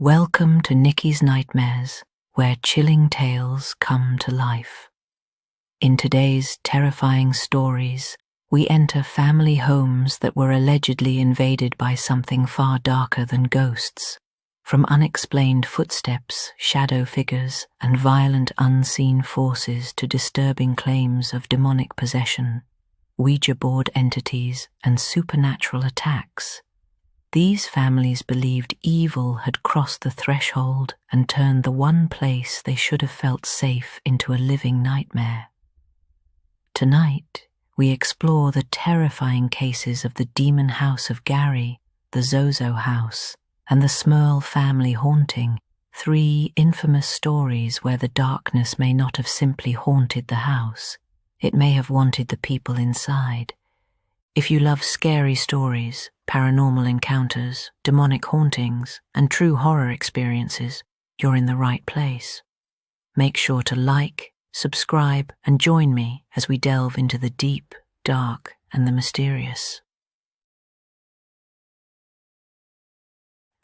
Welcome to Nikki's Nightmares, where chilling tales come to life. In today's terrifying stories, we enter family homes that were allegedly invaded by something far darker than ghosts. From unexplained footsteps, shadow figures, and violent unseen forces to disturbing claims of demonic possession, Ouija board entities, and supernatural attacks. These families believed evil had crossed the threshold and turned the one place they should have felt safe into a living nightmare. Tonight, we explore the terrifying cases of the demon house of Gary, the Zozo House, and the Smurl family haunting, three infamous stories where the darkness may not have simply haunted the house. It may have wanted the people inside. If you love scary stories, paranormal encounters, demonic hauntings, and true horror experiences, you're in the right place. Make sure to like, subscribe, and join me as we delve into the deep, dark, and the mysterious.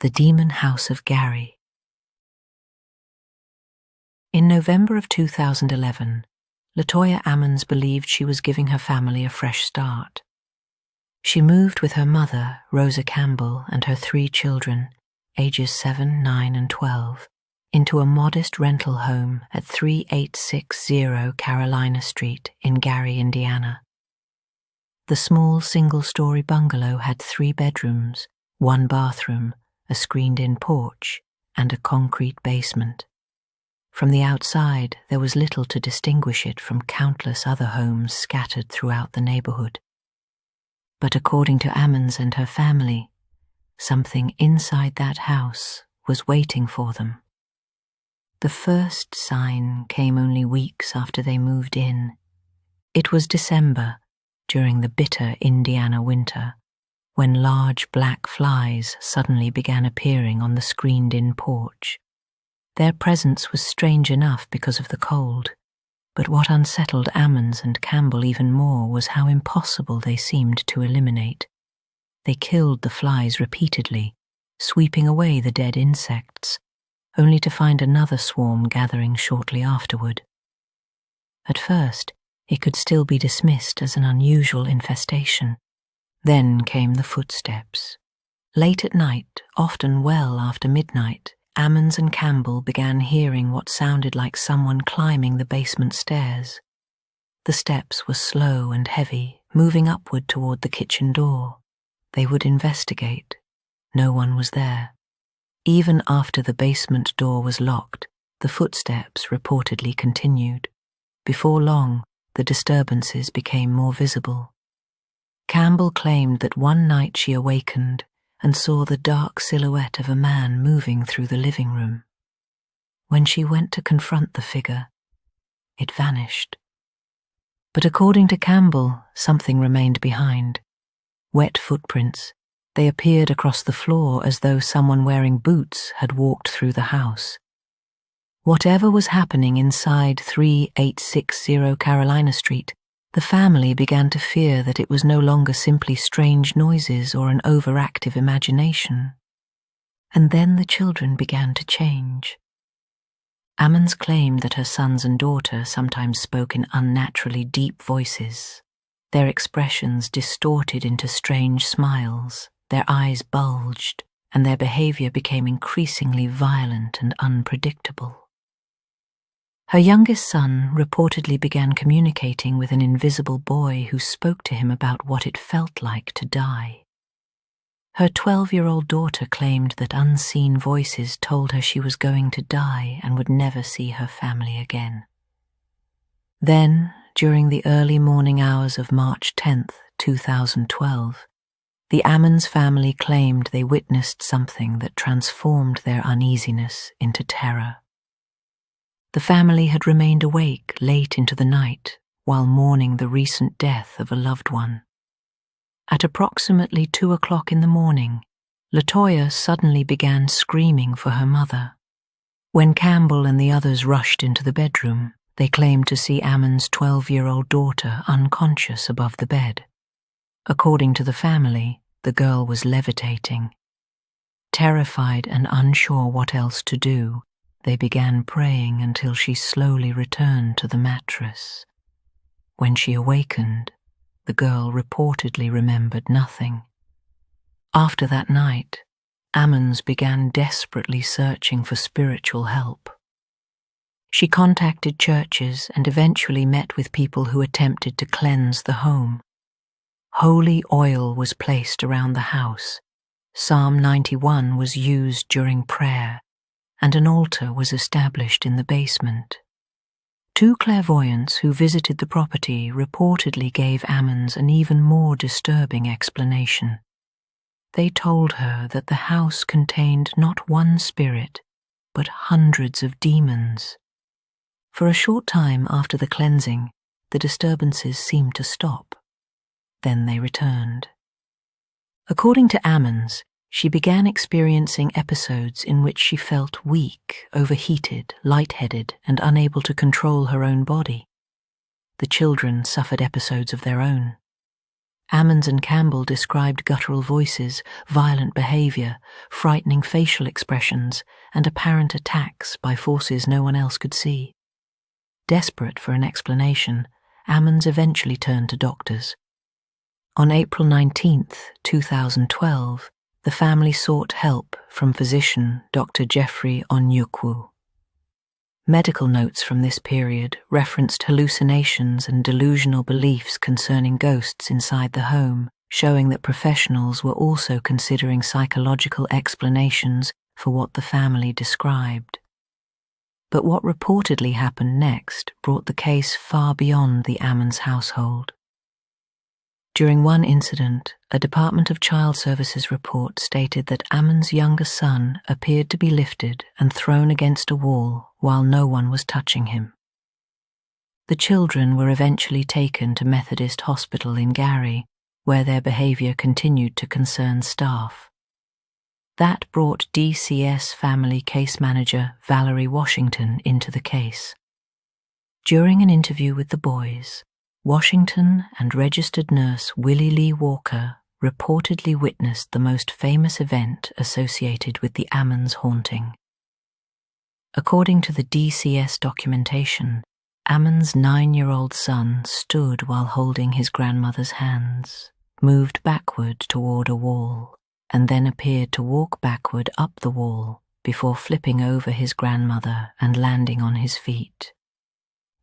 The Demon House of Gary. In November of 2011, Latoya Ammons believed she was giving her family a fresh start. She moved with her mother, Rosa Campbell, and her three children, ages 7, 9, and 12, into a modest rental home at 3860 Carolina Street in Gary, Indiana. The small single-story bungalow had 3 bedrooms, 1 bathroom, a screened-in porch, and a concrete basement. From the outside, there was little to distinguish it from countless other homes scattered throughout the neighborhood. But according to Ammons and her family, something inside that house was waiting for them. The first sign came only weeks after they moved in. It was December, during the bitter Indiana winter, when large black flies suddenly began appearing on the screened-in porch. Their presence was strange enough because of the cold, but what unsettled Ammons and Campbell even more was how impossible they seemed to eliminate. They killed the flies repeatedly, sweeping away the dead insects, only to find another swarm gathering shortly afterward. At first, it could still be dismissed as an unusual infestation. Then came the footsteps. Late at night, often well after midnight, Ammons and Campbell began hearing what sounded like someone climbing the basement stairs. The steps were slow and heavy, moving upward toward the kitchen door. They would investigate. No one was there. Even after the basement door was locked, the footsteps reportedly continued. Before long, the disturbances became more visible. Campbell claimed that one night she awakened and saw the dark silhouette of a man moving through the living room. When she went to confront the figure, it vanished. But according to Campbell, something remained behind. Wet footprints. They appeared across the floor as though someone wearing boots had walked through the house. Whatever was happening inside 3860 Carolina Street, the family began to fear that it was no longer simply strange noises or an overactive imagination. And then the children began to change. Ammons claimed that her sons and daughter sometimes spoke in unnaturally deep voices. Their expressions distorted into strange smiles, their eyes bulged, and their behavior became increasingly violent and unpredictable. Her youngest son reportedly began communicating with an invisible boy who spoke to him about what it felt like to die. Her 12-year-old daughter claimed that unseen voices told her she was going to die and would never see her family again. Then, during the early morning hours of March 10th, 2012, the Ammons family claimed they witnessed something that transformed their uneasiness into terror. The family had remained awake late into the night while mourning the recent death of a loved one. At approximately 2 o'clock in the morning, Latoya suddenly began screaming for her mother. When Campbell and the others rushed into the bedroom, they claimed to see Ammons' 12-year-old daughter unconscious above the bed. According to the family, the girl was levitating. Terrified and unsure what else to do, they began praying until she slowly returned to the mattress. When she awakened, the girl reportedly remembered nothing. After that night, Ammons began desperately searching for spiritual help. She contacted churches and eventually met with people who attempted to cleanse the home. Holy oil was placed around the house, Psalm 91 was used during prayer, and an altar was established in the basement. Two clairvoyants who visited the property reportedly gave Ammons an even more disturbing explanation. They told her that the house contained not one spirit, but hundreds of demons. For a short time after the cleansing, the disturbances seemed to stop. Then they returned. According to Ammons, she began experiencing episodes in which she felt weak, overheated, lightheaded, and unable to control her own body. The children suffered episodes of their own. Ammons and Campbell described guttural voices, violent behavior, frightening facial expressions, and apparent attacks by forces no one else could see. Desperate for an explanation, Ammons eventually turned to doctors. On April 19, 2012, the family sought help from physician Dr. Jeffrey Onyukwu. Medical notes from this period referenced hallucinations and delusional beliefs concerning ghosts inside the home, showing that professionals were also considering psychological explanations for what the family described. But what reportedly happened next brought the case far beyond the Ammons household. During one incident, a Department of Child Services report stated that Ammons' younger son appeared to be lifted and thrown against a wall while no one was touching him. The children were eventually taken to Methodist Hospital in Gary, where their behavior continued to concern staff. That brought DCS family case manager Valerie Washington into the case. During an interview with the boys, Washington and registered nurse Willie Lee Walker reportedly witnessed the most famous event associated with the Ammons haunting. According to the DCS documentation, Ammons' 9-year-old son stood while holding his grandmother's hands, moved backward toward a wall, and then appeared to walk backward up the wall before flipping over his grandmother and landing on his feet.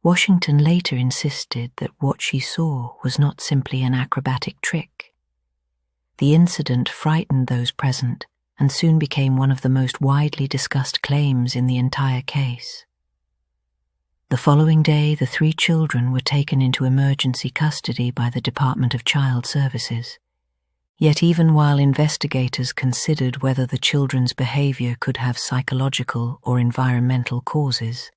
Washington later insisted that what she saw was not simply an acrobatic trick. The incident frightened those present and soon became one of the most widely discussed claims in the entire case. The following day, the 3 children were taken into emergency custody by the Department of Child Services. Yet even while investigators considered whether the children's behavior could have psychological or environmental causes,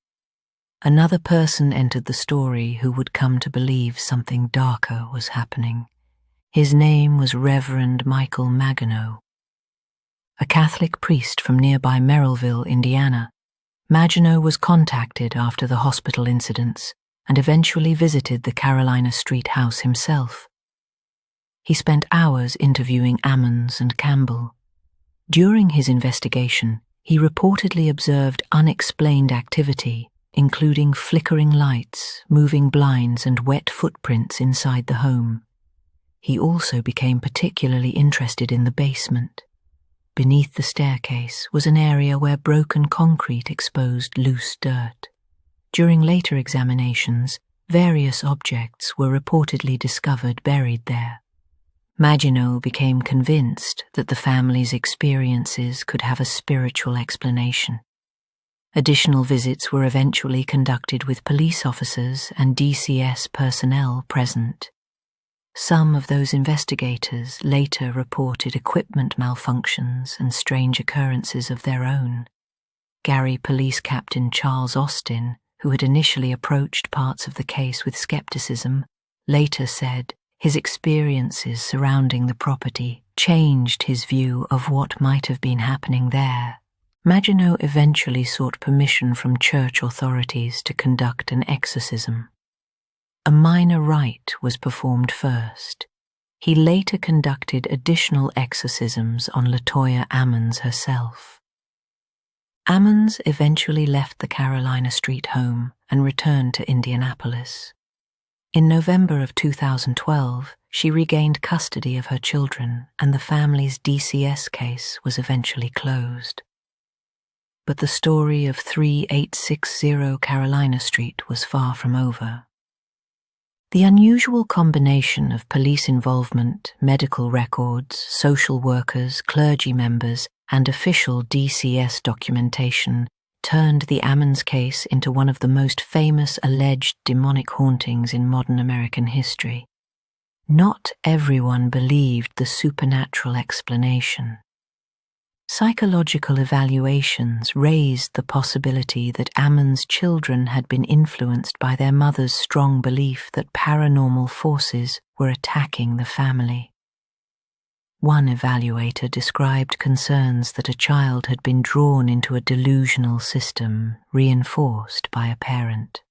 another person entered the story who would come to believe something darker was happening. His name was Reverend Michael Magano. A Catholic priest from nearby Merrillville, Indiana, Magano was contacted after the hospital incidents and eventually visited the Carolina Street house himself. He spent hours interviewing Ammons and Campbell. During his investigation, he reportedly observed unexplained activity, including flickering lights, moving blinds, and wet footprints inside the home. He also became particularly interested in the basement. Beneath the staircase was an area where broken concrete exposed loose dirt. During later examinations, various objects were reportedly discovered buried there. Magino became convinced that the family's experiences could have a spiritual explanation. Additional visits were eventually conducted with police officers and DCS personnel present. Some of those investigators later reported equipment malfunctions and strange occurrences of their own. Gary Police Captain Charles Austin, who had initially approached parts of the case with skepticism, later said his experiences surrounding the property changed his view of what might have been happening there. Magino eventually sought permission from church authorities to conduct an exorcism. A minor rite was performed first, He later conducted additional exorcisms on Latoya Ammons herself. Ammons eventually left the Carolina Street home and returned to Indianapolis. In November of 2012, she regained custody of her children and the family's DCS case was eventually closed. But the story of 3860 Carolina Street was far from over. The unusual combination of police involvement, medical records, social workers, clergy members, and official DCS documentation turned the Ammons case into one of the most famous alleged demonic hauntings in modern American history. Not everyone believed the supernatural explanation. Psychological evaluations raised the possibility that Ammons' children had been influenced by their mother's strong belief that paranormal forces were attacking the family. One evaluator described concerns that a child had been drawn into a delusional system reinforced by a parent.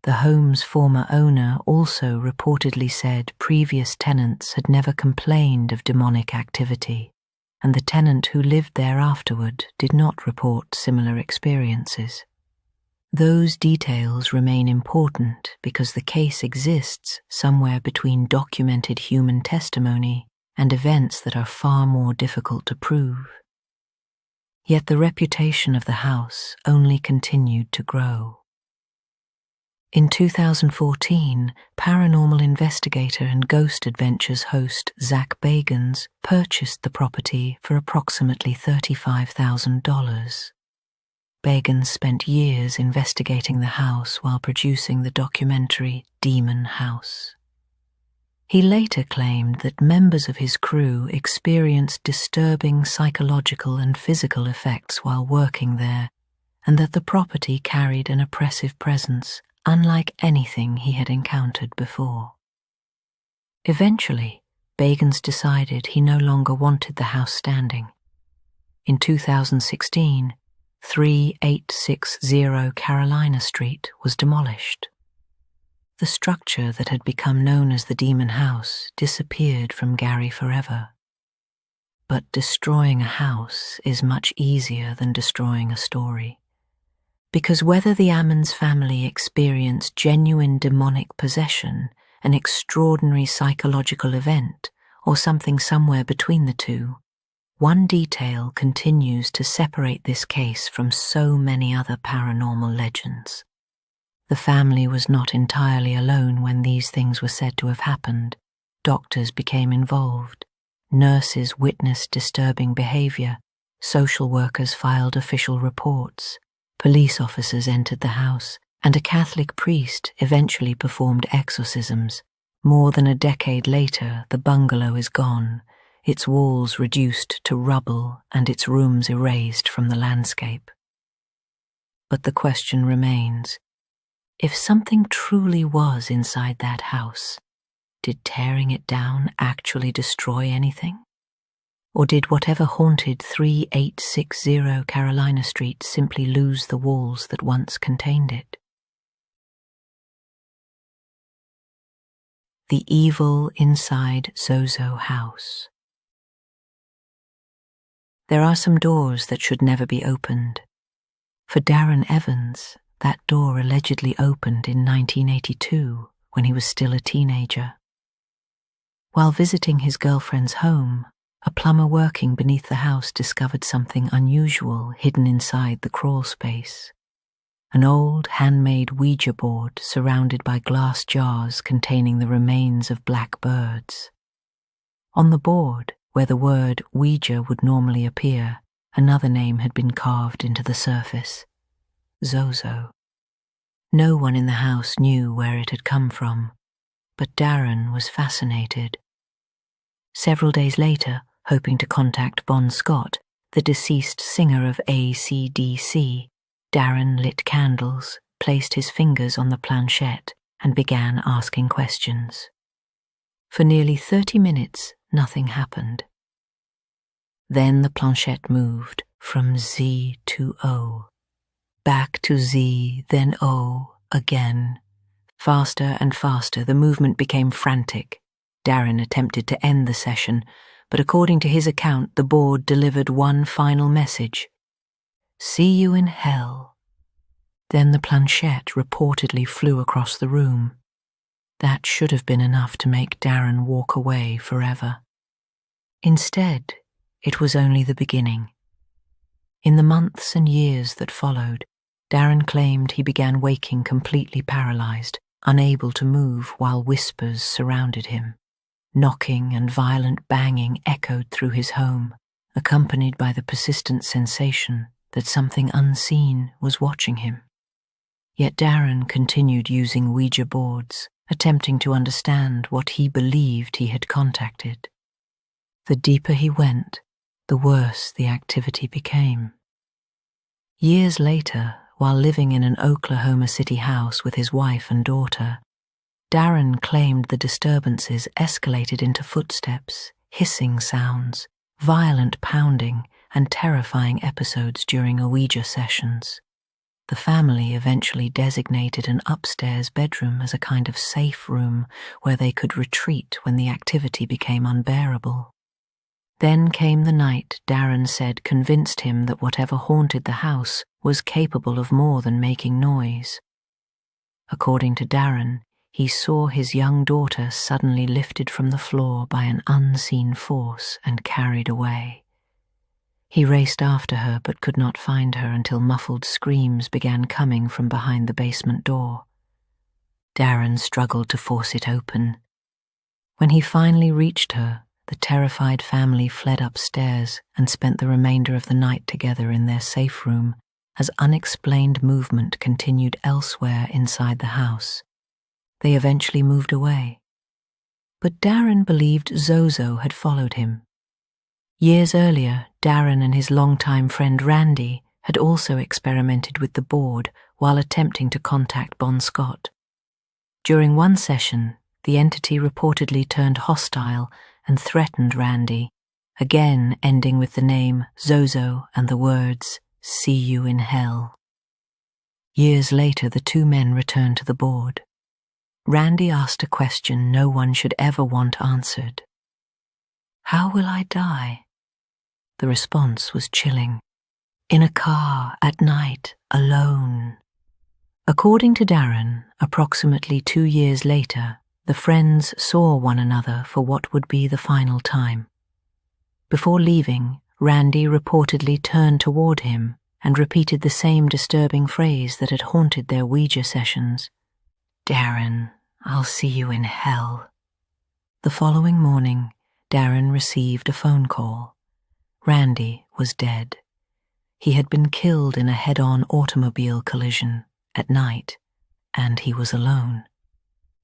The home's former owner also reportedly said previous tenants had never complained of demonic activity, and the tenant who lived there afterward did not report similar experiences. Those details remain important because the case exists somewhere between documented human testimony and events that are far more difficult to prove. Yet the reputation of the house only continued to grow. In 2014, paranormal investigator and Ghost Adventures host Zach Bagans purchased the property for approximately $35,000. Bagans spent years investigating the house while producing the documentary Demon House. He later claimed that members of his crew experienced disturbing psychological and physical effects while working there, and that the property carried an oppressive presence unlike anything he had encountered before. Eventually, Bagans decided he no longer wanted the house standing. In 2016, 3860 Carolina Street was demolished. The structure that had become known as the Demon House disappeared from Gary forever. But destroying a house is much easier than destroying a story. Because whether the Ammons family experienced genuine demonic possession, an extraordinary psychological event, or something somewhere between the two, one detail continues to separate this case from so many other paranormal legends. The family was not entirely alone when these things were said to have happened. Doctors became involved. Nurses witnessed disturbing behavior. Social workers filed official reports. Police officers entered the house, and a Catholic priest eventually performed exorcisms. More than a decade later, the bungalow is gone, its walls reduced to rubble and its rooms erased from the landscape. But the question remains, if something truly was inside that house, did tearing it down actually destroy anything? Or did whatever haunted 3860 Carolina Street simply lose the walls that once contained it? The evil inside Zozo House. There are some doors that should never be opened. For Darren Evans, that door allegedly opened in 1982 when he was still a teenager. While visiting his girlfriend's home, a plumber working beneath the house discovered something unusual hidden inside the crawl space. An old handmade Ouija board surrounded by glass jars containing the remains of black birds. On the board, where the word Ouija would normally appear, another name had been carved into the surface: Zozo. No one in the house knew where it had come from, but Darren was fascinated. Several days later, hoping to contact Bon Scott, the deceased singer of AC/DC, Darren lit candles, placed his fingers on the planchette, and began asking questions. For nearly 30 minutes, nothing happened. Then the planchette moved from Z to O, back to Z, then O again. Faster and faster, the movement became frantic. Darren attempted to end the session, but according to his account, the board delivered one final message: "See you in hell." Then the planchette reportedly flew across the room. That should have been enough to make Darren walk away forever. Instead, it was only the beginning. In the months and years that followed, Darren claimed he began waking completely paralyzed, unable to move while whispers surrounded him. Knocking and violent banging echoed through his home, accompanied by the persistent sensation that something unseen was watching him. Yet Darren continued using Ouija boards, attempting to understand what he believed he had contacted. The deeper he went, the worse the activity became. Years later, while living in an Oklahoma City house with his wife and daughter, Darren claimed the disturbances escalated into footsteps, hissing sounds, violent pounding, and terrifying episodes during Ouija sessions. The family eventually designated an upstairs bedroom as a kind of safe room where they could retreat when the activity became unbearable. Then came the night Darren said convinced him that whatever haunted the house was capable of more than making noise. According to Darren, he saw his young daughter suddenly lifted from the floor by an unseen force and carried away. He raced after her but could not find her until muffled screams began coming from behind the basement door. Darren struggled to force it open. When he finally reached her, the terrified family fled upstairs and spent the remainder of the night together in their safe room as unexplained movement continued elsewhere inside the house. They eventually moved away. But Darren believed Zozo had followed him. Years earlier, Darren and his longtime friend Randy had also experimented with the board while attempting to contact Bon Scott. During one session, the entity reportedly turned hostile and threatened Randy, again ending with the name Zozo and the words, "See you in hell." Years later, the two men returned to the board. Randy asked a question no one should ever want answered. "How will I die?" The response was chilling. "In a car, at night, alone." According to Darren, approximately 2 years later, the friends saw one another for what would be the final time. Before leaving, Randy reportedly turned toward him and repeated the same disturbing phrase that had haunted their Ouija sessions. "Darren, I'll see you in hell." The following morning, Darren received a phone call. Randy was dead. He had been killed in a head-on automobile collision at night, and he was alone.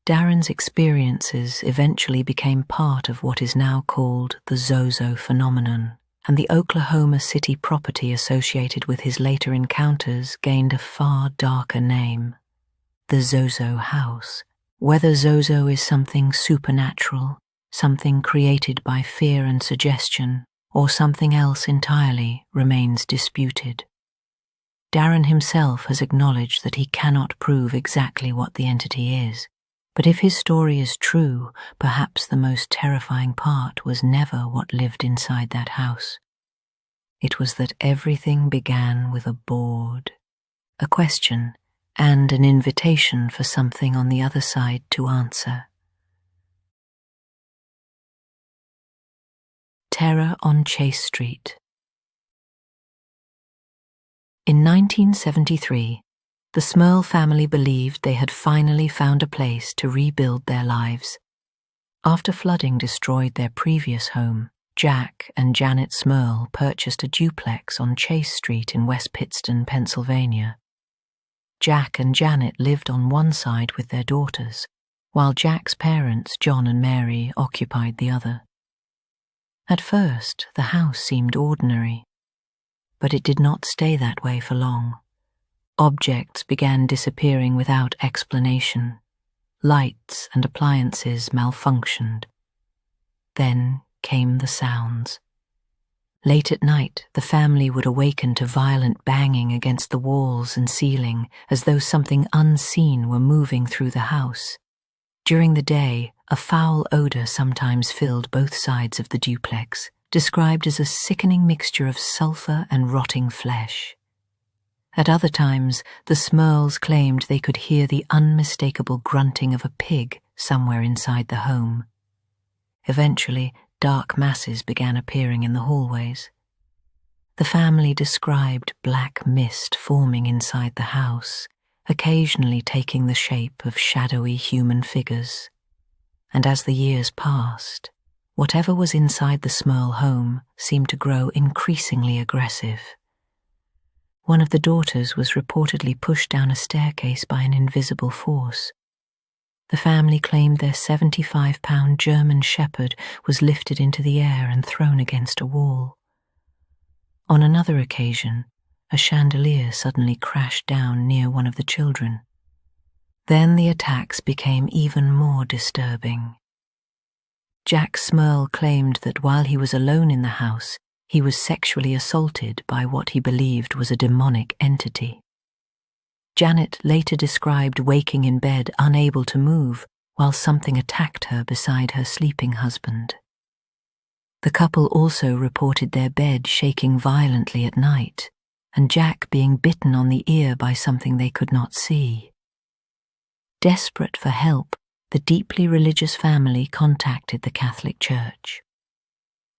Darren's experiences eventually became part of what is now called the Zozo phenomenon, and the Oklahoma City property associated with his later encounters gained a far darker name: the Zozo House. Whether Zozo is something supernatural, something created by fear and suggestion, or something else entirely remains disputed. Darren himself has acknowledged that he cannot prove exactly what the entity is, but if his story is true, perhaps the most terrifying part was never what lived inside that house. It was that everything began with a board, a question, and an invitation for something on the other side to answer. Terror on Chase Street. In 1973, the Smurl family believed they had finally found a place to rebuild their lives. After flooding destroyed their previous home, Jack and Janet Smurl purchased a duplex on Chase Street in West Pittston, Pennsylvania. Jack and Janet lived on one side with their daughters, while Jack's parents, John and Mary, occupied the other. At first, the house seemed ordinary, but it did not stay that way for long. Objects began disappearing without explanation. Lights and appliances malfunctioned. Then came the sounds. Late at night, the family would awaken to violent banging against the walls and ceiling, as though something unseen were moving through the house. During the day, A foul odor sometimes filled both sides of the duplex, described as a sickening mixture of sulfur and rotting flesh. At other times, the Smurls claimed they could hear the unmistakable grunting of a pig somewhere inside the home. Eventually, dark masses began appearing in the hallways. The family described black mist forming inside the house, occasionally taking the shape of shadowy human figures. And as the years passed, whatever was inside the Smurl home seemed to grow increasingly aggressive. One of the daughters was reportedly pushed down a staircase by an invisible force. The family claimed their 75-pound German shepherd was lifted into the air and thrown against a wall. On another occasion, a chandelier suddenly crashed down near one of the children. Then the attacks became even more disturbing. Jack Smurl claimed that while he was alone in the house, he was sexually assaulted by what he believed was a demonic entity. Janet later described waking in bed unable to move while something attacked her beside her sleeping husband. The couple also reported their bed shaking violently at night, and Jack being bitten on the ear by something they could not see. Desperate for help, the deeply religious family contacted the Catholic Church.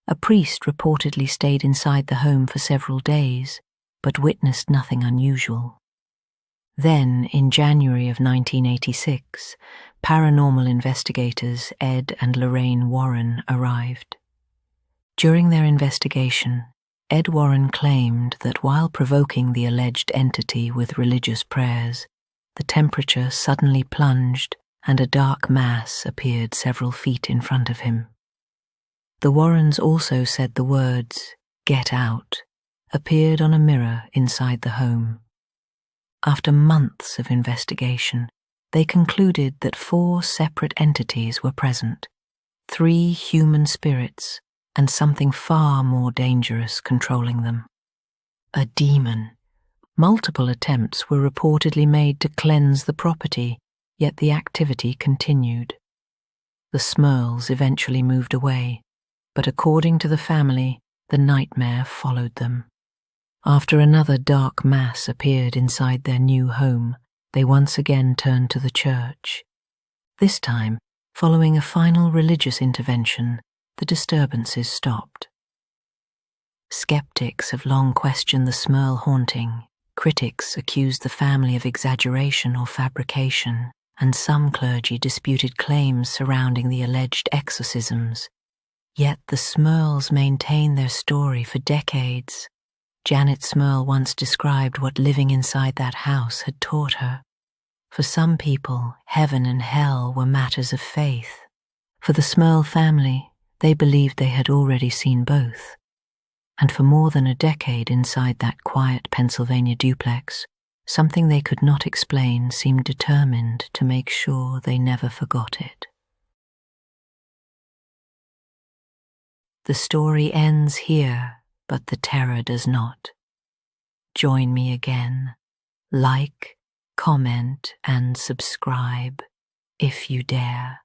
A priest reportedly stayed inside the home for several days, but witnessed nothing unusual. Then, in January of 1986, paranormal investigators Ed and Lorraine Warren arrived. During their investigation, Ed Warren claimed that while provoking the alleged entity with religious prayers, the temperature suddenly plunged and a dark mass appeared several feet in front of him. The Warrens also said the words, "Get out," appeared on a mirror inside the home. After months of investigation, they concluded that 4 separate entities were present, 3 human spirits, and something far more dangerous controlling them. A demon. Multiple attempts were reportedly made to cleanse the property, yet the activity continued. The Smurls eventually moved away, but according to the family, the nightmare followed them. After another dark mass appeared inside their new home, they once again turned to the church. This time, following a final religious intervention, the disturbances stopped. Skeptics have long questioned the Smurl haunting. Critics accused the family of exaggeration or fabrication, and some clergy disputed claims surrounding the alleged exorcisms. Yet the Smurls maintained their story for decades. Janet Smurl once described what living inside that house had taught her. For some people, heaven and hell were matters of faith. For the Smurl family, they believed they had already seen both. And for more than a decade inside that quiet Pennsylvania duplex, something they could not explain seemed determined to make sure they never forgot it. The story ends here, but the terror does not. Join me again. Like, comment, and subscribe if you dare.